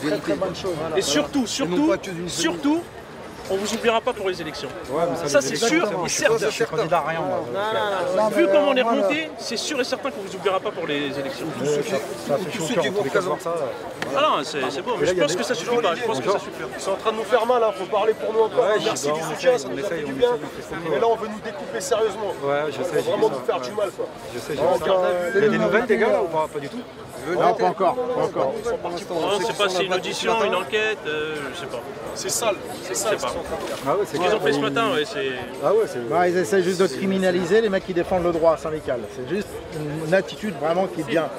très bonne chose. Et surtout, on vous oubliera pas pour les élections. Ouais, ça c'est sûr et certain. Je suis candidat à rien. Moi, Vu comment on est remonté, c'est sûr et certain qu'on vous oubliera pas pour les élections. Ça fait chaud au cœur, on peut voir ça. Ah non, c'est beau, mais je pense que ça suffit pas. Je pense que ça suffit. Ils sont en train de nous faire mal, il faut parler pour nous encore. Merci du soutien, ça nous fait du bien. Mais là, on veut nous découper sérieusement. Ouais, je sais. On va vraiment nous faire du mal. Je sais. Il y a des nouvelles, les gars, ou pas du tout? Non, pas encore. Je sais pas si c'est une audition, une enquête, je sais pas. C'est sale, c'est sale. Ce qu'ils ont fait ce matin, ouais, c'est... Ah ouais, c'est... Ils essaient juste de criminaliser les mecs qui défendent le droit syndical. C'est juste une attitude vraiment qui est bien.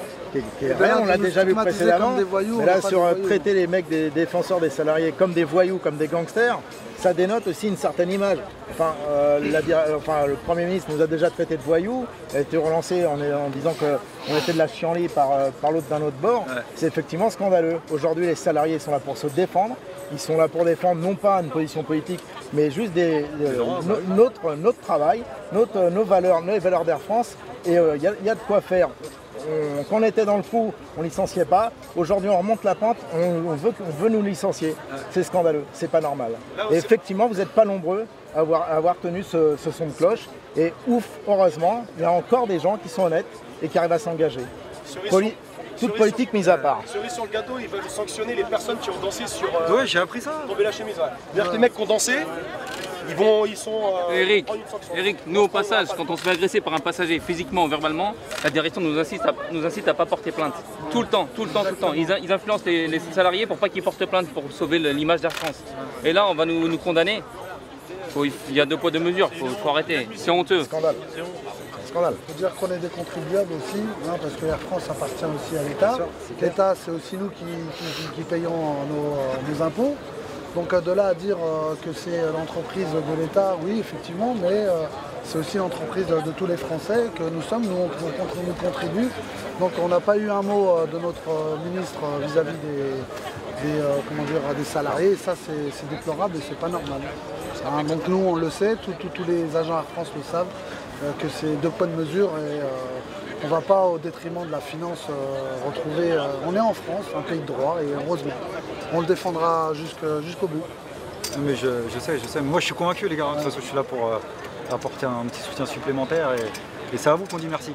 Rien, on l'a déjà vu précédemment. Mais là, sur traiter les mecs des défenseurs des salariés comme des voyous, comme des gangsters, ça dénote aussi une certaine image. Enfin, le Premier ministre nous a déjà traité de voyous, a été relancé en disant qu'on était de la chienlit par l'autre d'un autre bord. Ouais. C'est effectivement scandaleux. Aujourd'hui, les salariés sont là pour se défendre. Ils sont là pour défendre non pas une position politique, mais juste notre travail, nos valeurs, les valeurs d'Air France. Et il y a de quoi faire. Quand on était dans le trou, on ne licenciait pas. Aujourd'hui, on remonte la pente, on veut nous licencier. C'est scandaleux, c'est pas normal. Et effectivement, vous n'êtes pas nombreux à avoir tenu ce son de cloche. Et ouf, heureusement, il y a encore des gens qui sont honnêtes et qui arrivent à s'engager. Toute politique mise à part. Cerise sur le gâteau, ils veulent sanctionner les personnes qui ont dansé sur... ouais, j'ai appris ça. Tomber la chemise, ouais. C'est-à-dire que les mecs qui ont dansé, ils sont... Eric, nous au passage, quand on se fait agresser par un passager physiquement ou verbalement, la direction nous incite à ne pas porter plainte. Tout le temps. Ils influencent les salariés pour pas qu'ils portent plainte pour sauver l'image d'Air France. Et là, on va nous condamner. Il y a deux poids deux mesures, faut arrêter. C'est honteux. Scandale. Il faut dire qu'on est des contribuables aussi, hein, parce que Air France appartient aussi à l'État. L'État, c'est aussi nous qui payons nos impôts. Donc de là à dire que c'est l'entreprise de l'État, oui, effectivement, mais c'est aussi l'entreprise de tous les Français que nous sommes, nous on contribue. Donc on n'a pas eu un mot de notre ministre vis-à-vis des salariés, et ça c'est déplorable et c'est pas normal. Hein, donc nous on le sait, tous les agents Air France le savent, que c'est deux poids de mesure et on ne va pas au détriment de la finance retrouver... on est en France, un pays de droit et heureusement, on le défendra jusqu'au bout. Mais je sais. Moi je suis convaincu les gars, de toute façon je suis là pour apporter un petit soutien supplémentaire et c'est à vous qu'on dit merci.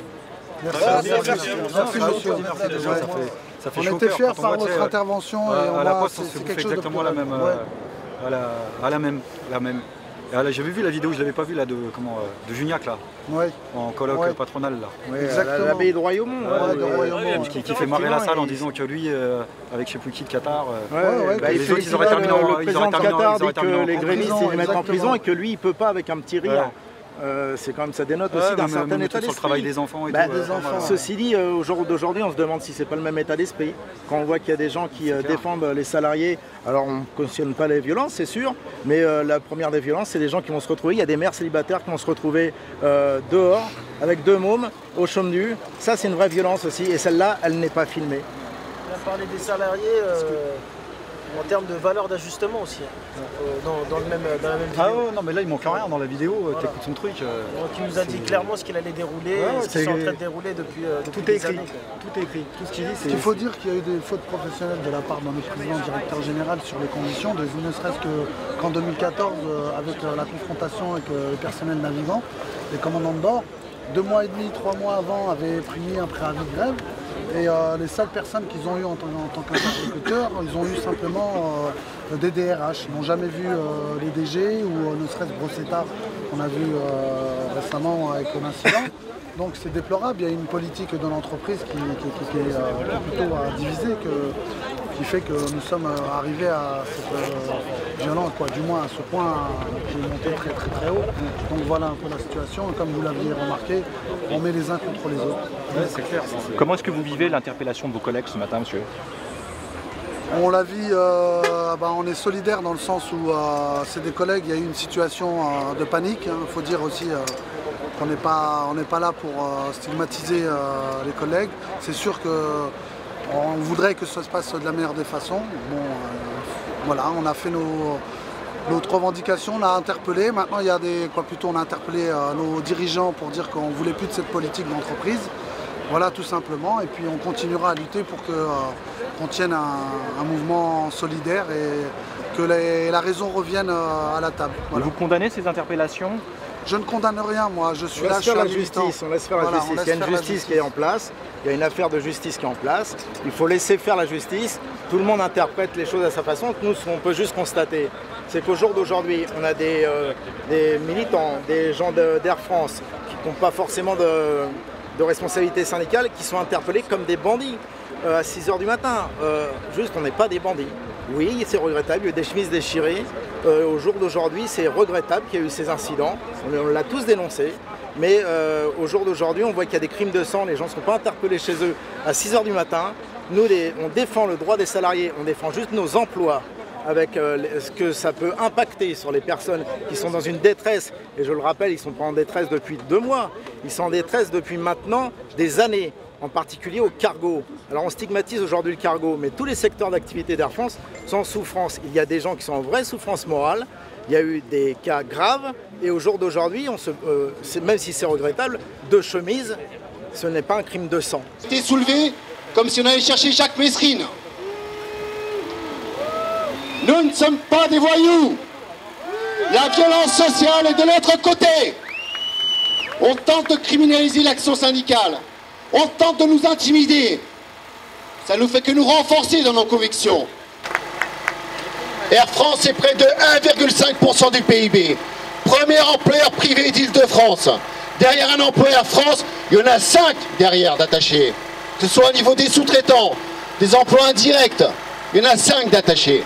Merci monsieur. Ça fait on chaud était au cœur fiers quand par on voit, votre intervention. À la poste, on fait exactement la même. La même. J'avais vu la vidéo, je l'avais pas vu là de Juniac là, en colloque patronal là. Exactement. L'abbaye de Royaumont. Qui fait marrer la salle en disant que lui, avec je sais plus qui de Qatar, les autres ils auraient terminé que les grévistes ils les mettent en prison et que lui il peut pas avec un petit rire. C'est quand même, ça dénote aussi d'un certain état d'esprit. Sur le travail des enfants et tout. Ceci dit, au jour d'aujourd'hui, on se demande si c'est pas le même état d'esprit. Quand on voit qu'il y a des gens qui défendent les salariés, alors on ne cautionne pas les violences, c'est sûr, mais la première des violences, c'est des gens qui vont se retrouver, il y a des mères célibataires qui vont se retrouver dehors, avec deux mômes, au chaume nu. Ça, c'est une vraie violence aussi, et celle-là, elle n'est pas filmée. On a parlé des salariés en termes de valeur d'ajustement aussi, dans la même vidéo. Ah ouais, non mais là il manque rien dans la vidéo, t'écoutes son truc. Donc il nous a dit clairement ce qu'il allait dérouler, ce qu'ils sont en train de dérouler depuis des années. Tout est écrit, tout ce qu'il dit c'est... Il faut dire qu'il y a eu des fautes professionnelles de la part de notre président directeur général sur les conditions, ne serait-ce qu'en 2014 avec la confrontation avec le personnel navigant, les commandants de bord, 2 mois et demi, 3 mois avant avaient émis un préavis de grève. Et les seules personnes qu'ils ont eues en tant qu'interlocuteurs, ils ont eu simplement des DRH. Ils n'ont jamais vu les DG ou ne serait-ce Brossetta qu'on a vu récemment avec l'incident. Donc c'est déplorable, il y a une politique de l'entreprise qui est plutôt divisée, qui fait que nous sommes arrivés à cette violence, du moins à ce point qui est monté très haut. Donc voilà un peu la situation, et comme vous l'aviez remarqué, on met les uns contre les autres. Ouais, c'est clair. Comment est-ce que vous vivez l'interpellation de vos collègues ce matin, monsieur? On la vit, on est solidaire dans le sens où c'est des collègues, il y a eu une situation de panique. Il faut dire aussi qu'on n'est pas là pour stigmatiser les collègues. C'est sûr qu'on voudrait que ça se passe de la meilleure des façons. Bon, voilà, on a fait notre revendication, on a interpellé. Maintenant, il y a on a interpellé nos dirigeants pour dire qu'on ne voulait plus de cette politique d'entreprise. Voilà, tout simplement. Et puis on continuera à lutter pour qu'on tienne un mouvement solidaire et que la raison revienne à la table. Voilà. Vous condamnez ces interpellations? Je ne condamne rien, moi. Je suis là, on laisse faire la justice. On laisse faire la justice. Il y a une justice qui est en place. Il y a une affaire de justice qui est en place. Il faut laisser faire la justice. Tout le monde interprète les choses à sa façon. Nous, ce qu'on peut juste constater, c'est qu'au jour d'aujourd'hui, on a des militants, des gens d'Air France qui n'ont pas forcément de responsabilité syndicale, qui sont interpellés comme des bandits à 6 h du matin. Juste, on n'est pas des bandits. Oui, c'est regrettable, il y a eu des chemises déchirées. Au jour d'aujourd'hui, c'est regrettable qu'il y ait eu ces incidents. On l'a tous dénoncé. Mais au jour d'aujourd'hui, on voit qu'il y a des crimes de sang. Les gens ne sont pas interpellés chez eux à 6 h du matin. Nous, on défend le droit des salariés. On défend juste nos emplois avec ce que ça peut impacter sur les personnes qui sont dans une détresse. Et je le rappelle, ils ne sont pas en détresse depuis 2 mois. Ils sont en détresse depuis maintenant des années. En particulier au cargo. Alors on stigmatise aujourd'hui le cargo, mais tous les secteurs d'activité d'Air France sont en souffrance. Il y a des gens qui sont en vraie souffrance morale, il y a eu des cas graves, et au jour d'aujourd'hui, même si c'est regrettable, 2 chemises, ce n'est pas un crime de sang. C'était soulevé comme si on allait chercher Jacques Messrine. Nous ne sommes pas des voyous. La violence sociale est de l'autre côté. On tente de criminaliser l'action syndicale. On tente de nous intimider. Ça ne fait que nous renforcer dans nos convictions. Air France est près de 1,5% du PIB. Premier employeur privé d'Île-de-France. Derrière un employeur France, il y en a 5 derrière d'attachés. Que ce soit au niveau des sous-traitants, des emplois indirects, il y en a 5 d'attachés.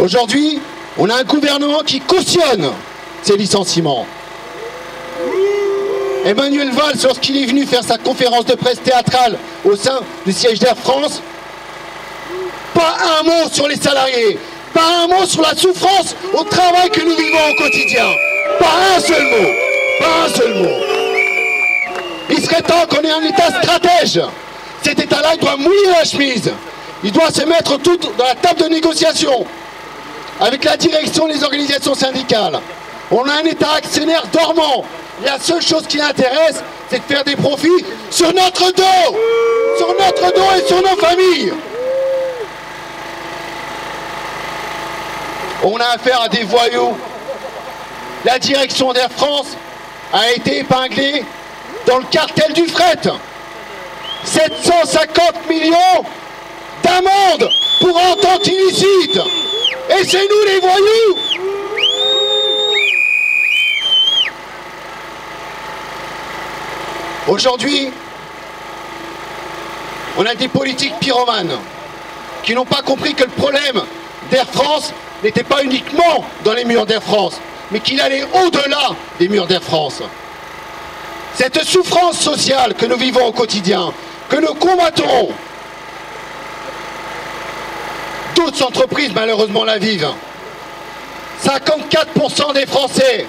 Aujourd'hui, on a un gouvernement qui cautionne ces licenciements. Emmanuel Valls, lorsqu'il est venu faire sa conférence de presse théâtrale au sein du siège d'Air France, pas un mot sur les salariés, pas un mot sur la souffrance au travail que nous vivons au quotidien. Pas un seul mot, pas un seul mot. Il serait temps qu'on ait un État stratège. Cet État-là, il doit mouiller la chemise. Il doit se mettre tout dans la table de négociation avec la direction des organisations syndicales. On a un État actionnaire dormant. La seule chose qui l'intéresse, c'est de faire des profits sur notre dos et sur nos familles. On a affaire à des voyous. La direction d'Air France a été épinglée dans le cartel du fret. 750 millions d'amendes pour entente illicite. Et c'est nous les voyous. Aujourd'hui, on a des politiques pyromanes qui n'ont pas compris que le problème d'Air France n'était pas uniquement dans les murs d'Air France, mais qu'il allait au-delà des murs d'Air France. Cette souffrance sociale que nous vivons au quotidien, que nous combattons, d'autres entreprises malheureusement la vivent. 54% des Français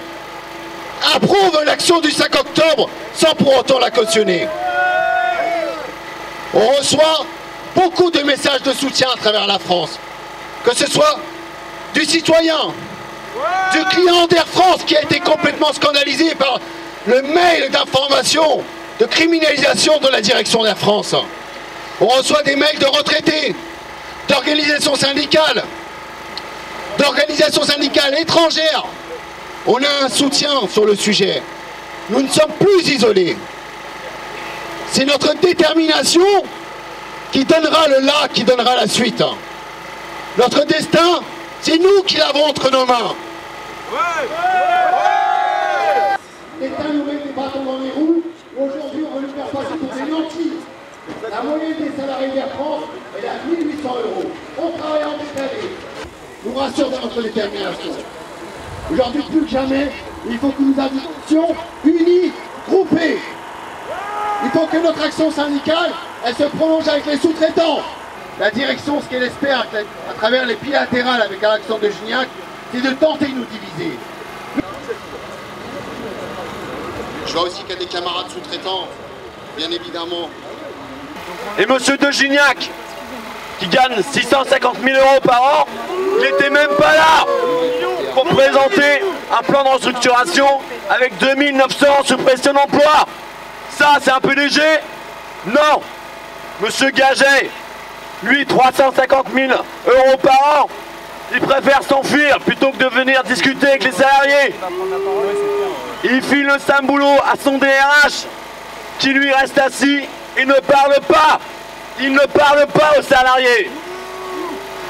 approuvent l'action du 5 octobre sans pour autant la cautionner. On reçoit beaucoup de messages de soutien à travers la France, que ce soit du citoyen, du client d'Air France qui a été complètement scandalisé par le mail d'information, de criminalisation de la direction d'Air France. On reçoit des mails de retraités, d'organisations syndicales étrangères. On a un soutien sur le sujet. Nous ne sommes plus isolés. C'est notre détermination qui donnera le là, qui donnera la suite. Notre destin, c'est nous qui l'avons entre nos mains. L'État nous met des bâtons dans les roues. Aujourd'hui, on veut nous faire passer pour des nantis. La moyenne des salariés d'Air France est à 1 800 €. On travaille en décalé. Nous rassure dans notre détermination. Aujourd'hui, plus que jamais, il faut que nous agissions unis, groupés. Il faut que notre action syndicale, elle se prolonge avec les sous-traitants. La direction, ce qu'elle espère à travers les bilatérales avec Alexandre de Gignac, c'est de tenter de nous diviser. Je vois aussi qu'il y a des camarades sous-traitants, bien évidemment. Et monsieur de Gignac, qui gagne 650 000 € par an, il n'était même pas là pour présenter un plan de restructuration avec 2900 suppressions d'emplois. Ça, c'est un peu léger? Non. Monsieur Gaget, lui, 350 000 € par an, il préfère s'enfuir plutôt que de venir discuter avec les salariés. Il file le sale boulot à son DRH, qui lui reste assis et ne parle pas. Il ne parle pas aux salariés.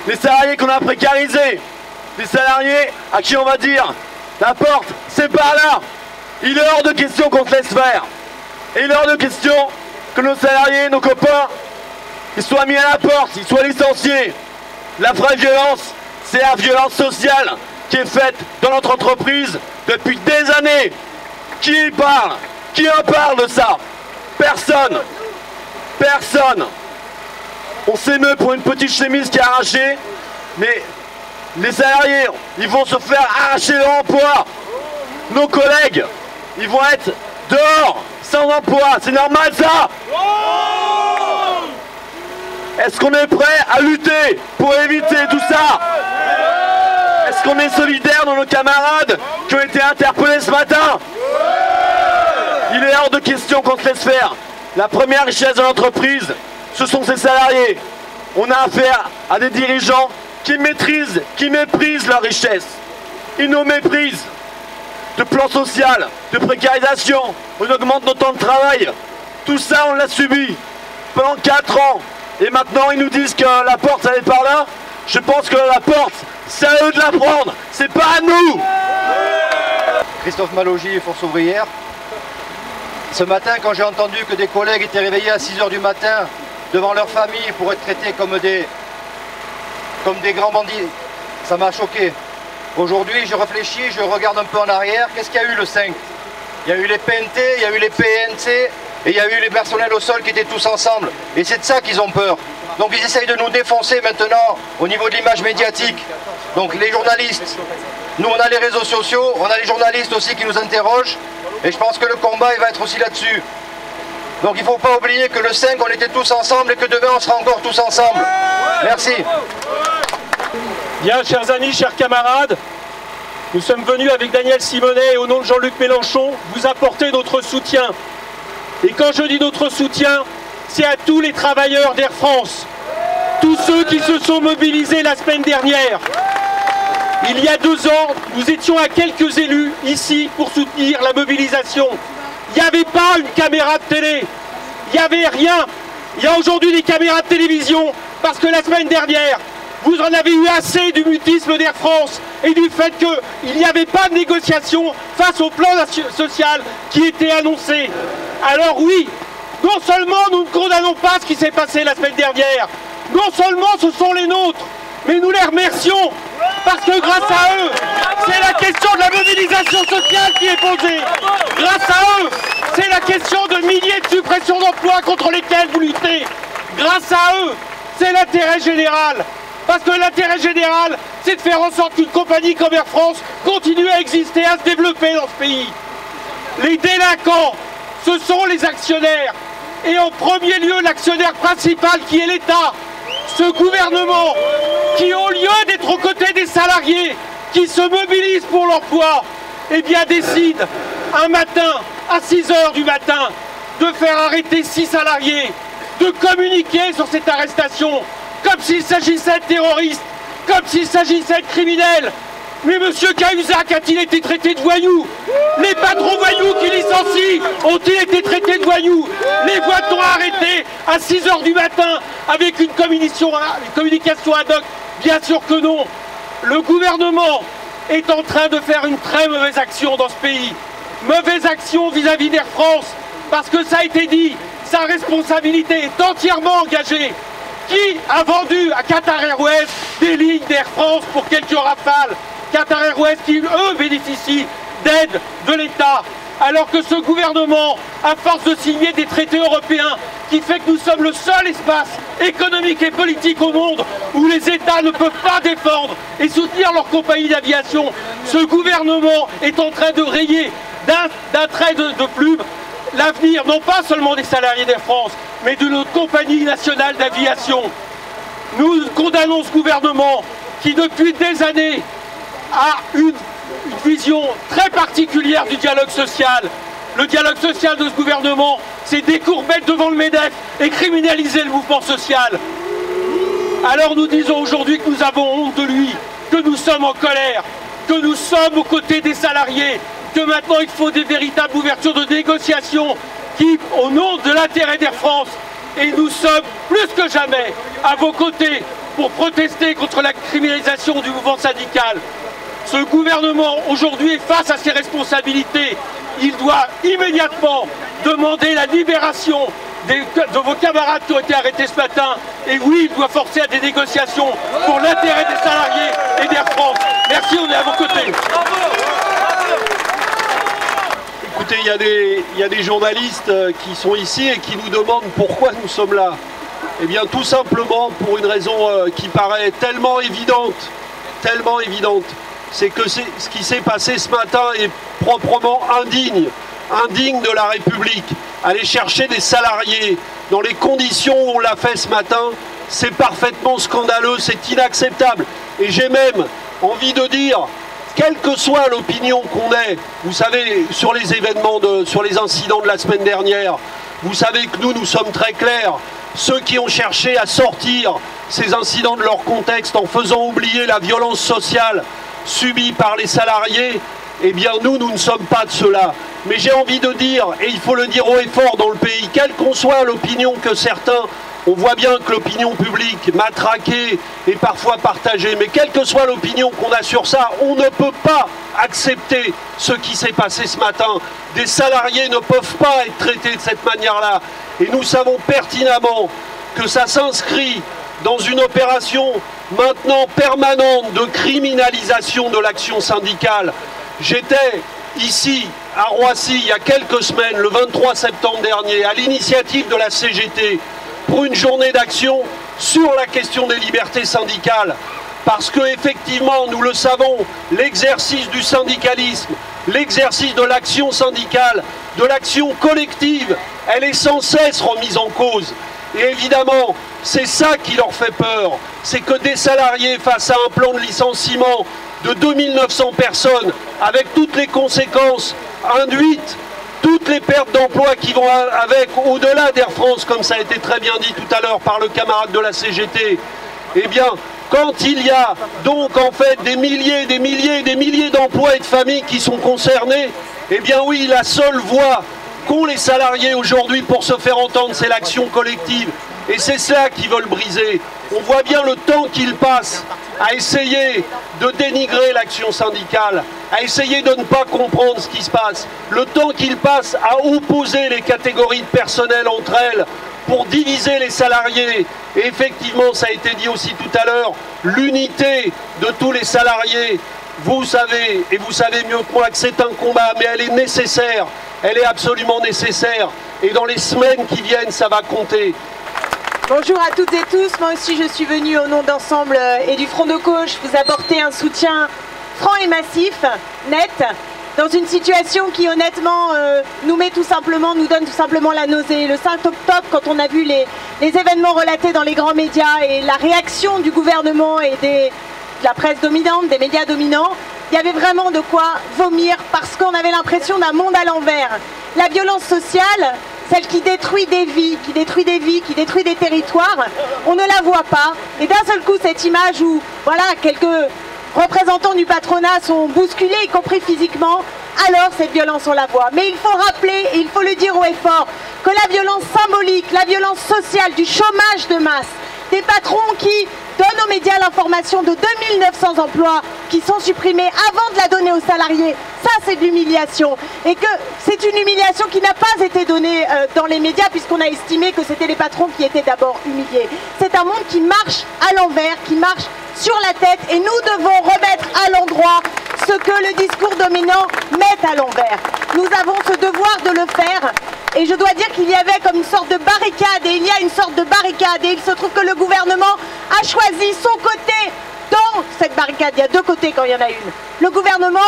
Les salariés qu'on a précarisés, les salariés à qui on va dire la porte, c'est par là. Il est hors de question qu'on se laisse faire. Et il est hors de question que nos salariés, nos copains, ils soient mis à la porte, ils soient licenciés. La vraie violence, c'est la violence sociale qui est faite dans notre entreprise depuis des années. Qui y parle? Qui en parle de ça? Personne. Personne. On s'émeut pour une petite chemise qui est arrachée, mais les salariés, ils vont se faire arracher leur emploi. Nos collègues, ils vont être dehors, sans emploi. C'est normal ça? Est-ce qu'on est prêt à lutter pour éviter tout ça? Est-ce qu'on est solidaire dans nos camarades qui ont été interpellés ce matin? Il est hors de question qu'on se laisse faire. La première richesse de l'entreprise, ce sont ses salariés. On a affaire à des dirigeants qui maîtrisent, qui méprisent leur richesse. Ils nous méprisent. De plan social, de précarisation, on augmente nos temps de travail. Tout ça, on l'a subi pendant 4 ans. Et maintenant, ils nous disent que la porte, elle est par là. Je pense que la porte, c'est à eux de la prendre. C'est pas à nous. Christophe Malogy, Force ouvrière. Ce matin, quand j'ai entendu que des collègues étaient réveillés à 6 h du matin devant leur famille pour être traités comme des grands bandits, ça m'a choqué. Aujourd'hui, je réfléchis, je regarde un peu en arrière. Qu'est-ce qu'il y a eu le 5? Il y a eu les PNT, il y a eu les PNC, et il y a eu les personnels au sol qui étaient tous ensemble. Et c'est de ça qu'ils ont peur. Donc ils essayent de nous défoncer maintenant au niveau de l'image médiatique. Donc les journalistes, nous on a les réseaux sociaux, on a les journalistes aussi qui nous interrogent. Et je pense que le combat il va être aussi là-dessus. Donc il ne faut pas oublier que le 5 on était tous ensemble et que demain on sera encore tous ensemble. Merci. Bien, chers amis, chers camarades, nous sommes venus avec Daniel Simonet et au nom de Jean-Luc Mélenchon vous apporter notre soutien. Et quand je dis notre soutien, c'est à tous les travailleurs d'Air France, tous ceux qui se sont mobilisés la semaine dernière. Il y a 2 ans, nous étions à quelques élus ici pour soutenir la mobilisation. Il n'y avait pas une caméra de télé, il n'y avait rien. Il y a aujourd'hui des caméras de télévision parce que la semaine dernière, vous en avez eu assez du mutisme d'Air France et du fait qu'il n'y avait pas de négociation face au plan social qui était annoncé. Alors oui, non seulement nous ne condamnons pas ce qui s'est passé la semaine dernière, non seulement ce sont les nôtres, mais nous les remercions parce que grâce à eux, c'est la question de la mobilisation sociale qui est posée. Grâce à eux, c'est la question de milliers de suppressions d'emplois contre lesquelles vous luttez. Grâce à eux, c'est l'intérêt général. Parce que l'intérêt général, c'est de faire en sorte qu'une compagnie comme Air France continue à exister, à se développer dans ce pays. Les délinquants, ce sont les actionnaires. Et en premier lieu, l'actionnaire principal qui est l'État. Ce gouvernement qui, au lieu d'être aux côtés des salariés, qui se mobilisent pour l'emploi, eh bien décide un matin, à 6 h du matin, de faire arrêter 6 salariés, de communiquer sur cette arrestation, comme s'il s'agissait de terroristes, comme s'il s'agissait de criminels. Mais M. Cahuzac a-t-il été traité de voyou? Les patrons voyous qui licencient ont-ils été traités de voyous? Les voit-on arrêtés à 6 h du matin avec une communication ad hoc? Bien sûr que non. Le gouvernement est en train de faire une très mauvaise action dans ce pays. Mauvaise action vis-à-vis d'Air France, parce que ça a été dit, sa responsabilité est entièrement engagée. Qui a vendu à Qatar Airways des lignes d'Air France pour quelques rafales? Qatar Airways qui, eux, bénéficient d'aide de l'État. Alors que ce gouvernement, à force de signer des traités européens, qui fait que nous sommes le seul espace économique et politique au monde où les États ne peuvent pas défendre et soutenir leurs compagnies d'aviation, ce gouvernement est en train de rayer d'un trait de plume l'avenir, non pas seulement des salariés d'Air France, mais de notre compagnie nationale d'aviation. Nous condamnons ce gouvernement qui, depuis des années, a une vision très particulière du dialogue social. Le dialogue social de ce gouvernement, c'est décourber devant le MEDEF et criminaliser le mouvement social. Alors nous disons aujourd'hui que nous avons honte de lui, que nous sommes en colère, que nous sommes aux côtés des salariés, que maintenant il faut des véritables ouvertures de négociations qui, au nom de l'intérêt d'Air France, et nous sommes plus que jamais à vos côtés pour protester contre la criminalisation du mouvement syndical. Ce gouvernement aujourd'hui est face à ses responsabilités. Il doit immédiatement demander la libération de vos camarades qui ont été arrêtés ce matin. Et oui, il doit forcer à des négociations pour l'intérêt des salariés et d'Air France. Merci, on est à vos côtés. Écoutez, il y a des journalistes qui sont ici et qui nous demandent pourquoi nous sommes là. Eh bien, tout simplement pour une raison qui paraît tellement évidente. C'est que ce qui s'est passé ce matin est proprement indigne de la République. Aller chercher des salariés dans les conditions où on l'a fait ce matin, c'est parfaitement scandaleux, c'est inacceptable. Et j'ai même envie de dire, quelle que soit l'opinion qu'on ait, vous savez, sur les événements, sur les incidents de la semaine dernière, vous savez que nous sommes très clairs. Ceux qui ont cherché à sortir ces incidents de leur contexte en faisant oublier la violence sociale subie par les salariés, eh bien nous ne sommes pas de ceux-là. Mais j'ai envie de dire, et il faut le dire haut et fort dans le pays, quelle qu'en soit l'opinion que certains, on voit bien que l'opinion publique matraquée est parfois partagée, mais quelle que soit l'opinion qu'on a sur ça, on ne peut pas accepter ce qui s'est passé ce matin. Des salariés ne peuvent pas être traités de cette manière-là. Et nous savons pertinemment que ça s'inscrit dans une opération maintenant permanente de criminalisation de l'action syndicale. J'étais ici à Roissy il y a quelques semaines, le 23 septembre dernier, à l'initiative de la CGT, pour une journée d'action sur la question des libertés syndicales. Parce que effectivement, nous le savons, l'exercice du syndicalisme, l'exercice de l'action syndicale, de l'action collective, elle est sans cesse remise en cause. Et évidemment, c'est ça qui leur fait peur. C'est que des salariés, face à un plan de licenciement de 2900 personnes, avec toutes les conséquences induites, toutes les pertes d'emplois qui vont avec, au-delà d'Air France, comme ça a été très bien dit tout à l'heure par le camarade de la CGT, eh bien, quand il y a donc en fait des milliers d'emplois et de familles qui sont concernés, eh bien oui, la seule voie qu'ont les salariés aujourd'hui pour se faire entendre, c'est l'action collective. Et c'est cela qu'ils veulent briser. On voit bien le temps qu'ils passent à essayer de dénigrer l'action syndicale, à essayer de ne pas comprendre ce qui se passe. Le temps qu'ils passent à opposer les catégories de personnel entre elles pour diviser les salariés. Et effectivement, ça a été dit aussi tout à l'heure, l'unité de tous les salariés. Vous savez, et vous savez mieux que moi que c'est un combat, mais elle est nécessaire. Elle est absolument nécessaire. Et dans les semaines qui viennent, ça va compter. Bonjour à toutes et tous, moi aussi je suis venue au nom d'Ensemble et du Front de gauche vous apporter un soutien franc et massif, net, dans une situation qui honnêtement nous donne tout simplement la nausée. Le 5 octobre, quand on a vu les événements relatés dans les grands médias et la réaction du gouvernement et de la presse dominante, des médias dominants, il y avait vraiment de quoi vomir parce qu'on avait l'impression d'un monde à l'envers. La violence sociale, celle qui détruit des vies, qui détruit des territoires, on ne la voit pas. Et d'un seul coup, cette image où, voilà, quelques représentants du patronat sont bousculés, y compris physiquement, alors cette violence, on la voit. Mais il faut rappeler, et il faut le dire haut et fort, que la violence symbolique, la violence sociale, du chômage de masse, des patrons qui donnent aux médias l'information de 2900 emplois qui sont supprimés avant de la donner aux salariés, ça c'est de l'humiliation. Et que c'est une humiliation qui n'a pas été donnée dans les médias puisqu'on a estimé que c'était les patrons qui étaient d'abord humiliés. C'est un monde qui marche à l'envers, qui marche sur la tête et nous devons remettre à l'endroit ce que le discours dominant met à l'envers. Nous avons ce devoir de le faire. Et je dois dire qu'il y avait comme une sorte de barricade, et il y a une sorte de barricade, et il se trouve que le gouvernement a choisi son côté dans cette barricade. Il y a deux côtés quand il y en a une. Le gouvernement,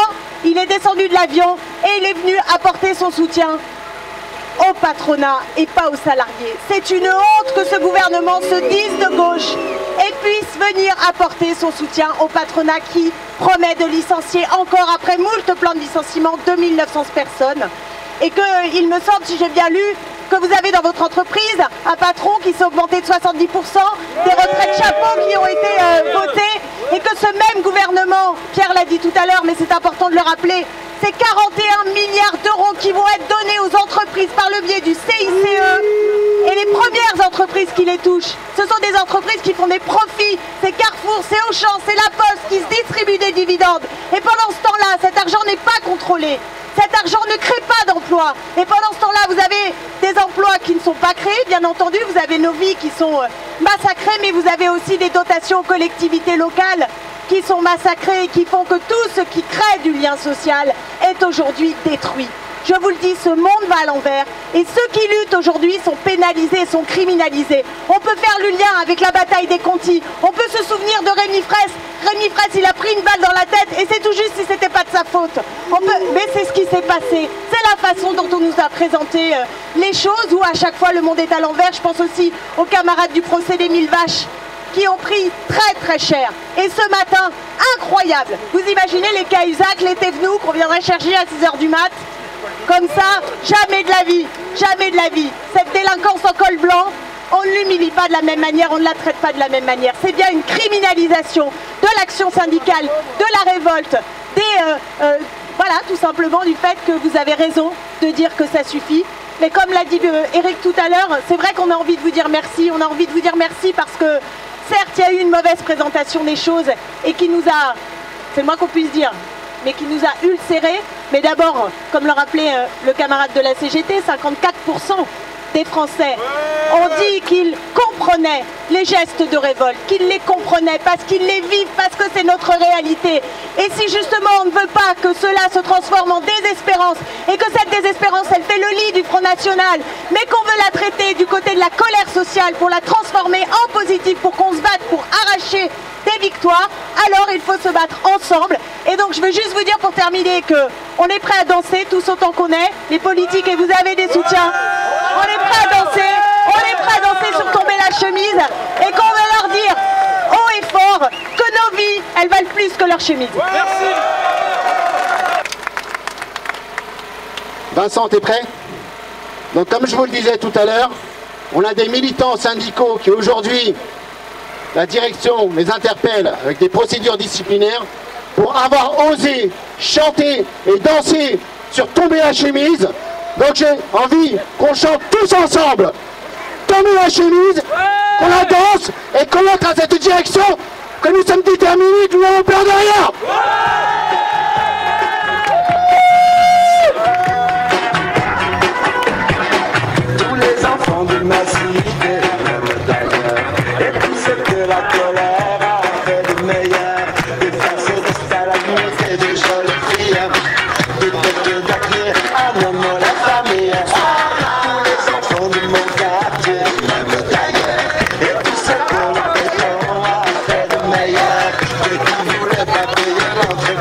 il est descendu de l'avion et il est venu apporter son soutien au patronat et pas aux salariés. C'est une honte que ce gouvernement se dise de gauche et puisse venir apporter son soutien au patronat qui promet de licencier encore après moult plans de licenciement 2900 personnes. Et qu'il me semble, si j'ai bien lu, que vous avez dans votre entreprise un patron qui s'est augmenté de 70%, des retraites chapeaux qui ont été votées, et que ce même gouvernement, Pierre l'a dit tout à l'heure, mais c'est important de le rappeler, c'est 41 milliards d'euros qui vont être donnés aux entreprises par le biais du CICE. Et les premières entreprises qui les touchent, ce sont des entreprises qui font des profits. C'est Carrefour, c'est Auchan, c'est La Poste qui se distribuent des dividendes. Et pendant ce temps-là, cet argent n'est pas contrôlé. Cet argent ne crée pas d'emplois. Et pendant ce temps-là, vous avez des emplois qui ne sont pas créés, bien entendu. Vous avez nos vies qui sont massacrées, mais vous avez aussi des dotations aux collectivités locales qui sont massacrées et qui font que tout ce qui crée du lien social est aujourd'hui détruit. Je vous le dis, ce monde va à l'envers et ceux qui luttent aujourd'hui sont pénalisés, sont criminalisés. On peut faire le lien avec la bataille des Conti, on peut se souvenir de Rémi Fraisse. Rémi Fraisse, il a pris une balle dans la tête et c'est tout juste si c'était pas de sa faute. Mais c'est ce qui s'est passé. C'est la façon dont on nous a présenté les choses où à chaque fois le monde est à l'envers. Je pense aussi aux camarades du procès des 1000 vaches qui ont pris très très cher. Et ce matin, incroyable. Vous imaginez les Cahuzac, les Thévenoud qu'on viendrait chercher à 6h du mat'. Comme ça, jamais de la vie, jamais de la vie. Cette délinquance en col blanc, on ne l'humilie pas de la même manière, on ne la traite pas de la même manière. C'est bien une criminalisation de l'action syndicale, de la révolte, voilà, tout simplement du fait que vous avez raison de dire que ça suffit. Mais comme l'a dit Eric tout à l'heure, c'est vrai qu'on a envie de vous dire merci. On a envie de vous dire merci parce que, certes, il y a eu une mauvaise présentation des choses et qui nous a, c'est le moins qu'on puisse dire, mais qui nous a ulcérés. Mais d'abord, comme le rappelait le camarade de la CGT, 54% des Français ont dit qu'ils comprenaient les gestes de révolte, qu'ils les comprenaient parce qu'ils les vivent, parce que c'est notre réalité. Et si justement on ne veut pas que cela se transforme en désespérance et que cette désespérance, elle fait le lit du Front National, mais qu'on veut la traiter du côté de la colère sociale pour la transformer en positif, pour qu'on se batte pour arracher des victoires, alors il faut se battre ensemble. Et donc je veux juste vous dire pour terminer qu'on est prêt à danser tous autant qu'on est, les politiques, et vous avez des soutiens. On est prêt à danser, on est prêt à danser sur tomber la chemise et qu'on veut leur dire haut et fort que nos vies, elles valent plus que leur chemise. Merci. Vincent, t'es prêt? Donc comme je vous le disais tout à l'heure, on a des militants syndicaux qui aujourd'hui, la direction les interpelle avec des procédures disciplinaires pour avoir osé chanter et danser sur tomber la chemise. Donc j'ai envie qu'on chante tous ensemble tomber la chemise, qu'on la danse et qu'on montre à cette direction que nous sommes déterminés, que nous n'avons peur de rien. Tous les enfants du massif et tous ceux que la colère a fait de meilleur, des façons de stalagmites et des jolies filles, des têtes d'acné à Momo la famille. Tous les enfants de mon quartier, même d'ailleurs, et tous ceux que la béton a fait de meilleur, et qui voulaient pas payer l'entrée.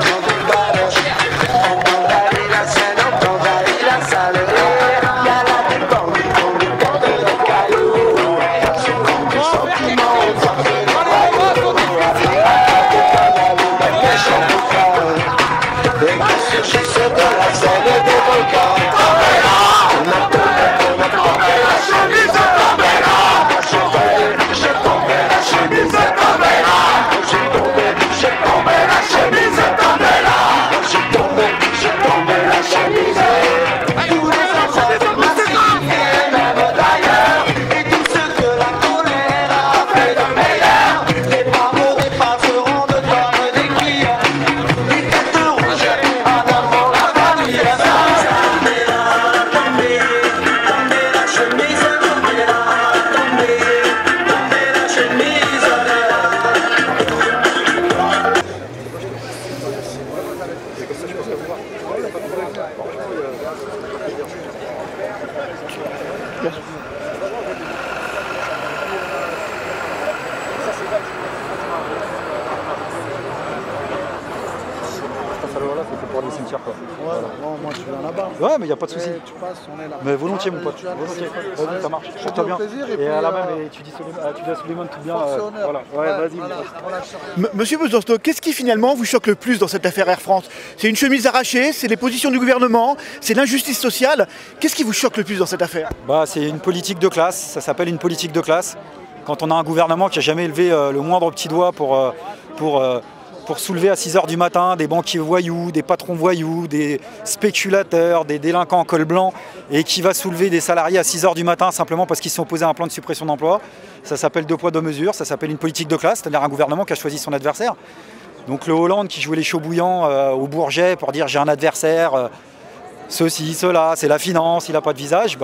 cimetière. Quoi. Ouais, Voilà. bon, moi je viens là-bas. Ouais, mais il n'y a pas de souci. Tu passes, on est là. Mais volontiers, mon pote. Volontiers. Vas-y, ça marche. Porte-toi bien. Et à la même, tu dis à Suleiman tout bien. Voilà. Ouais, vas-y. Monsieur Besancenot, qu'est-ce qui finalement vous choque le plus dans cette affaire Air France? C'est une chemise arrachée, c'est les positions du gouvernement, c'est l'injustice sociale. Qu'est-ce qui vous choque le plus dans cette affaire? C'est une politique de classe, ça s'appelle une politique de classe. Quand on a un gouvernement qui n'a jamais élevé le moindre petit doigt pour soulever à 6 h du matin des banquiers voyous, des patrons voyous, des spéculateurs, des délinquants en col blanc, et qui va soulever des salariés à 6 h du matin simplement parce qu'ils se sont opposés à un plan de suppression d'emploi, ça s'appelle 2 poids 2 mesures, ça s'appelle une politique de classe, c'est-à-dire un gouvernement qui a choisi son adversaire. Donc le Hollande qui jouait les chauds bouillants au Bourget pour dire j'ai un adversaire, ceci, cela, c'est la finance, il n'a pas de visage.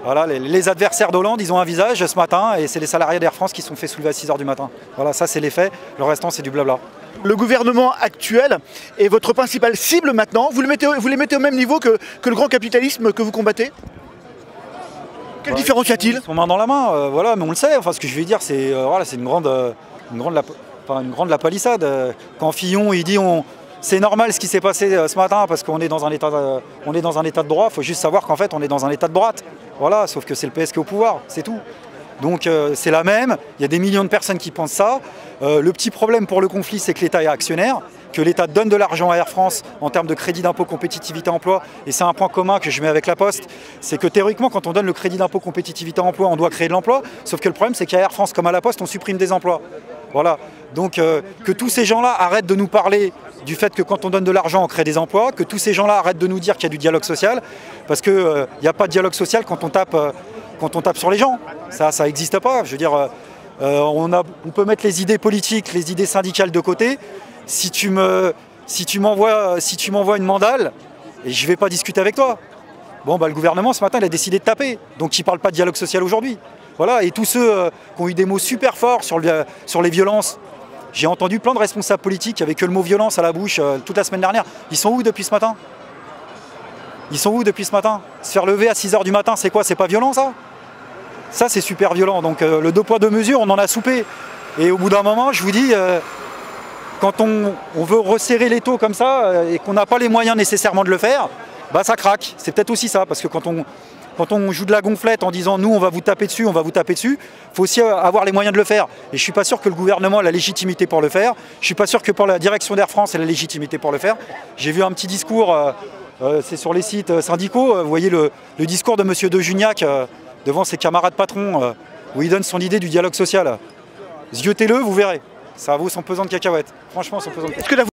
Voilà, les adversaires d'Hollande, ils ont un visage ce matin et c'est les salariés d'Air France qui se sont fait soulever à 6 h du matin. Voilà, ça c'est les faits, le restant c'est du blabla. Le gouvernement actuel est votre principale cible maintenant. Vous les mettez au même niveau que le grand capitalisme que vous combattez? Quelle différence y a-t-il? Ils sont main dans la main, voilà, mais on le sait. Enfin, ce que je vais dire, c'est voilà, c'est une grande la palissade. Quand Fillon il dit c'est normal ce qui s'est passé ce matin parce qu'on est dans un état de droit, il faut juste savoir qu'en fait on est dans un état de droite. Voilà, sauf que c'est le PS qui est au pouvoir, c'est tout. Donc c'est la même, il y a des millions de personnes qui pensent ça. Le petit problème pour le conflit, c'est que l'État est actionnaire, que l'État donne de l'argent à Air France en termes de crédit d'impôt compétitivité emploi, et c'est un point commun que je mets avec la Poste, c'est que théoriquement quand on donne le crédit d'impôt compétitivité emploi, on doit créer de l'emploi, sauf que le problème c'est qu'à Air France comme à la Poste, on supprime des emplois. Voilà, donc que tous ces gens-là arrêtent de nous parler du fait que quand on donne de l'argent, on crée des emplois, que tous ces gens-là arrêtent de nous dire qu'il y a du dialogue social, parce qu'il n'y a pas de dialogue social quand on tape sur les gens. Ça n'existe pas. Je veux dire, on peut mettre les idées politiques, les idées syndicales de côté. Si tu m'envoies une mandale, et je ne vais pas discuter avec toi. Bon, le gouvernement, ce matin, il a décidé de taper. Donc, il ne parle pas de dialogue social aujourd'hui. Voilà, et tous ceux qui ont eu des mots super forts sur les violences, j'ai entendu plein de responsables politiques avec le mot violence à la bouche toute la semaine dernière. Ils sont où depuis ce matin? Ils sont où depuis ce matin? Se faire lever à 6 h du matin, c'est quoi? C'est pas violent ça? Ça c'est super violent. Donc le 2 poids 2 mesures, on en a soupé. Et au bout d'un moment, je vous dis, quand on veut resserrer l'étau comme ça et qu'on n'a pas les moyens nécessairement de le faire, ça craque. C'est peut-être aussi ça, parce que quand on joue de la gonflette en disant nous on va vous taper dessus, il faut aussi avoir les moyens de le faire. Et je ne suis pas sûr que le gouvernement a la légitimité pour le faire. Je ne suis pas sûr que pour la direction d'Air France ait la légitimité pour le faire. J'ai vu un petit discours, c'est sur les sites syndicaux, vous voyez le discours de M. De Juniac devant ses camarades patrons, où il donne son idée du dialogue social. Ziotez-le, vous verrez. Ça vaut son pesant de cacahuètes. Franchement, son pesant de cacahuètes.